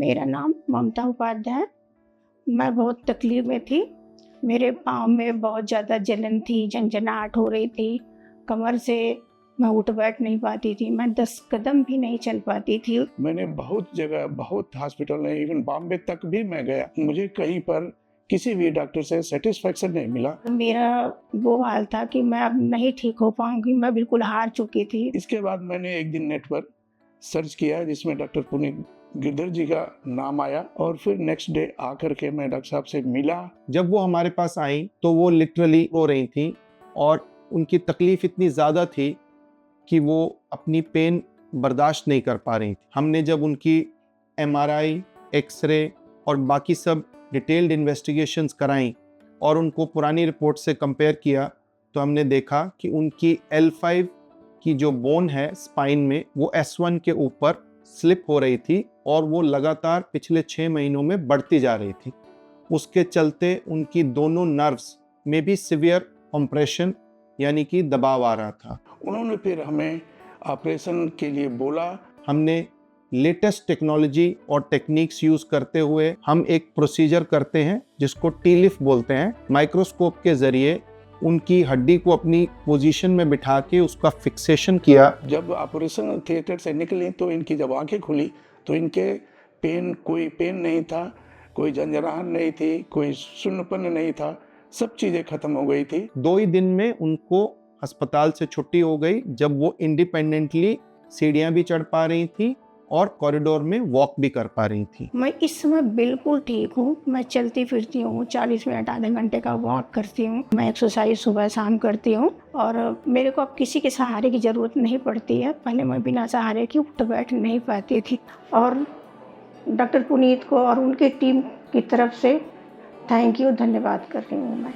मेरा नाम ममता उपाध्याय। मैं बहुत तकलीफ में थी। मेरे पाँव में बहुत ज़्यादा जलन थी, झंझनाहट हो रही थी। कमर से मैं उठ बैठ नहीं पाती थी। मैं 10 कदम भी नहीं चल पाती थी। मैंने बहुत जगह, बहुत हॉस्पिटल में, इवन बॉम्बे तक भी मैं गया। मुझे कहीं पर किसी भी डॉक्टर से सेटिस्फेक्शन नहीं मिला। मेरा वो हाल था कि मैं अब नहीं ठीक हो पाऊंगी। मैं बिल्कुल हार चुकी थी। इसके बाद मैंने एक दिन नेट पर सर्च किया जिसमें डॉक्टर पुनीत गिरधर जी का नाम आया और फिर नेक्स्ट डे आकर के मैं डॉक्टर साहब से मिला। जब वो हमारे पास आई तो वो लिटरली रो रही थी और उनकी तकलीफ इतनी ज़्यादा थी कि वो अपनी पेन बर्दाश्त नहीं कर पा रही थी। हमने जब उनकी MRI, एक्सरे और बाकी सब डिटेल्ड इन्वेस्टिगेशंस कराई और उनको पुरानी रिपोर्ट से कंपेयर किया तो हमने देखा कि उनकी L5 की जो बोन है स्पाइन में वो S1 के ऊपर स्लिप हो रही थी और वो लगातार पिछले 6 महीनों में बढ़ती जा रही थी। उसके चलते उनकी दोनों नर्व्स में भी सिवियर कंप्रेशन यानी कि दबाव आ रहा था। उन्होंने फिर हमें ऑपरेशन के लिए बोला। हमने लेटेस्ट टेक्नोलॉजी और टेक्निक्स यूज करते हुए हम एक प्रोसीजर करते हैं जिसको टी-लिफ्ट बोलते हैं। माइक्रोस्कोप के जरिए उनकी हड्डी को अपनी पोजीशन में बिठा के उसका फिक्सेशन किया। जब ऑपरेशन थिएटर से निकली तो इनकी जब आंखें खुली तो इनके कोई पेन नहीं था, कोई झंझनाहट नहीं थी, कोई सुन्नपन नहीं था, सब चीजें खत्म हो गई थी। 2 ही दिन में उनको अस्पताल से छुट्टी हो गई जब वो इंडिपेंडेंटली सीढ़ियां भी चढ़ पा रही थी और कॉरिडोर में वॉक भी कर पा रही थी। मैं इस समय बिल्कुल ठीक हूँ। मैं चलती फिरती हूँ, 40 मिनट आधे घंटे का वॉक करती हूँ। मैं एक्सरसाइज सुबह शाम करती हूँ और मेरे को अब किसी के सहारे की ज़रूरत नहीं पड़ती है। पहले मैं बिना सहारे के उठ बैठ नहीं पाती थी। और डॉक्टर पुनीत को और उनकी टीम की तरफ से थैंक यू, धन्यवाद कर रही हूँ मैं।